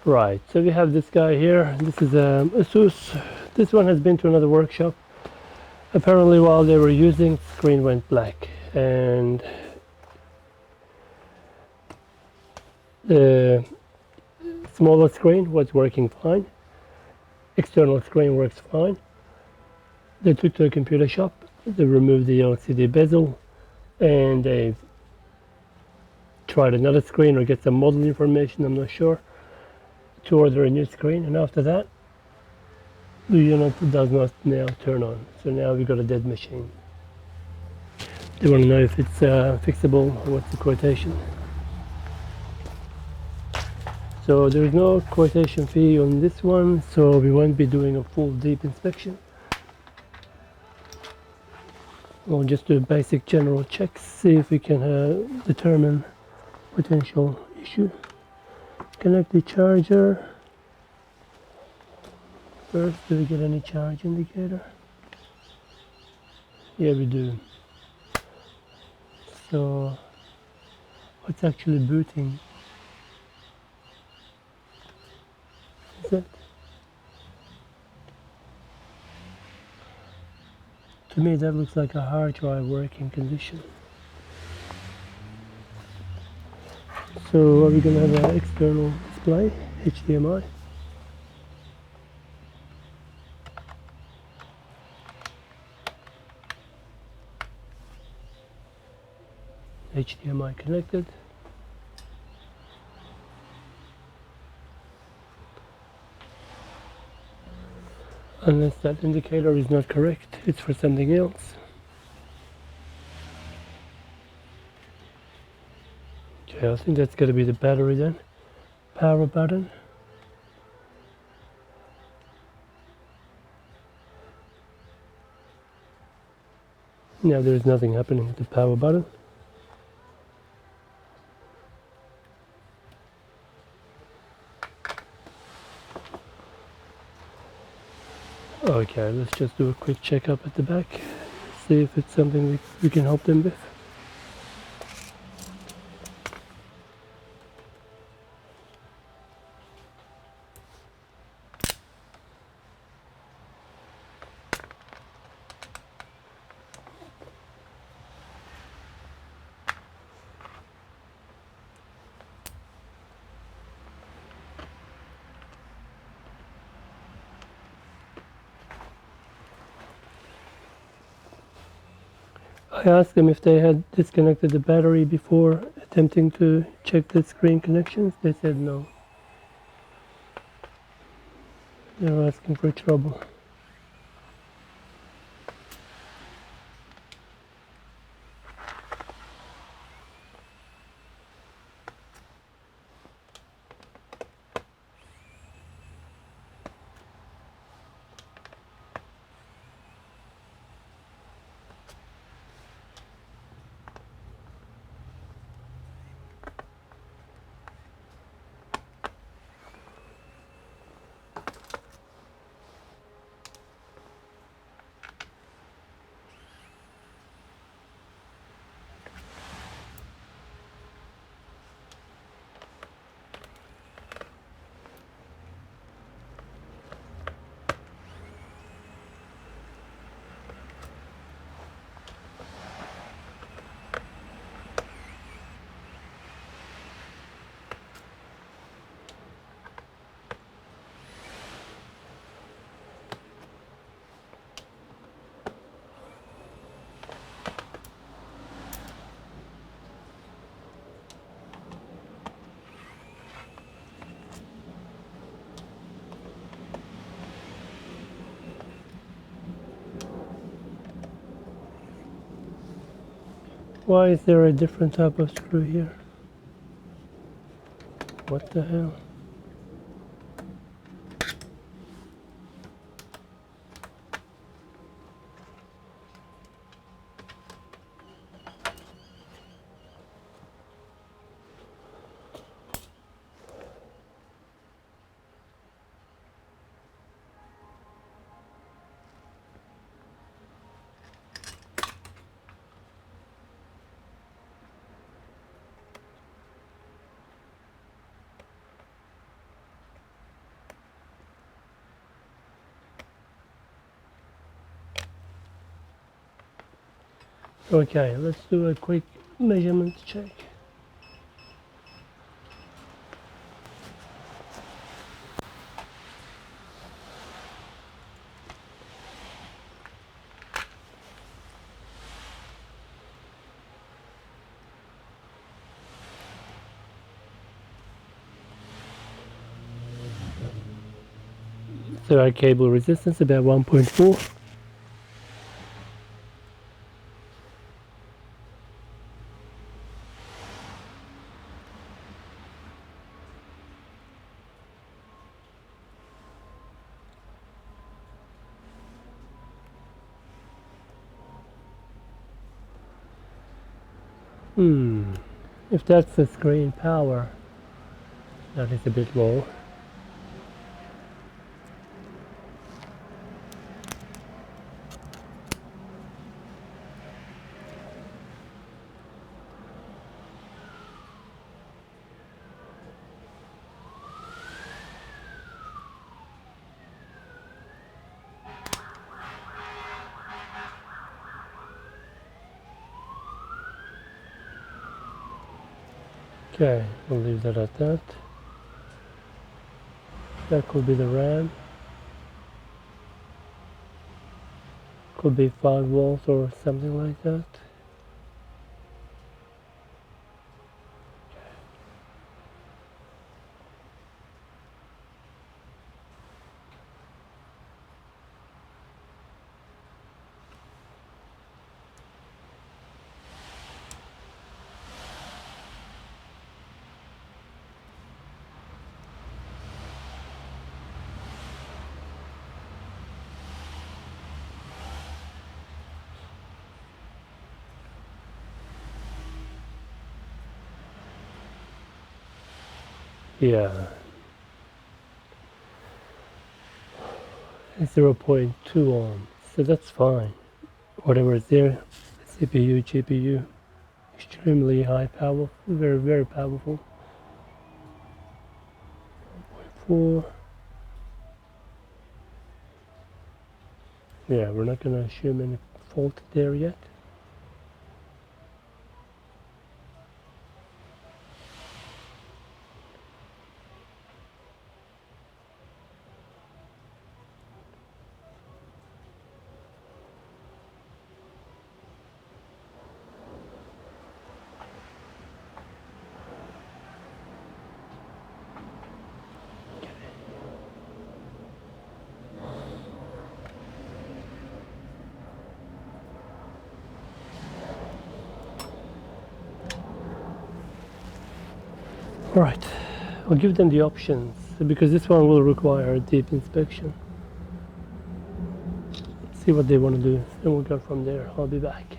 Right, so we have this guy here. This is ASUS. This one has been to another workshop. Apparently while they were using, screen went black, and the smaller screen was working fine. External screen works fine. They took to a computer shop, they removed the LCD bezel, and they tried another screen or get some model information, I'm not sure, to order a new screen, and after that the unit does not now turn on. So now we got a dead machine. They want to know if it's fixable or what's the quotation. So there is no quotation fee on this one, so we won't be doing a full deep inspection. We'll just do basic general checks, see if we can determine potential issue. Connect the charger. First, do we get any charge indicator? Yeah, we do. So, what's actually booting? Is it? To me, that looks like a hard drive working condition. So, are we going to have an external display, HDMI? HDMI connected. Unless that indicator is not correct, it's for something else. Okay, I think that's going to be the battery then. Power button. Now there's nothing happening with the power button. Okay, let's just do a quick checkup at the back, see if it's something we can help them with. I asked them if they had disconnected the battery before attempting to check the screen connections. They said no. They're asking for trouble. Why is there a different type of screw here? What the hell? Okay, let's do a quick measurement check. So our cable resistance about 1.4. If that's the screen power, that is a bit low. Okay, we'll leave that at that. That could be the RAM. Could be 5 volts or something like that. Yeah, 0.2 ohms, so that's fine. Whatever is there, CPU, GPU, extremely high power, very, very powerful. 4. Yeah, we're not going to assume any fault there yet. Alright, I'll give them the options because this one will require a deep inspection. See what they want to do and we'll go from there. I'll be back.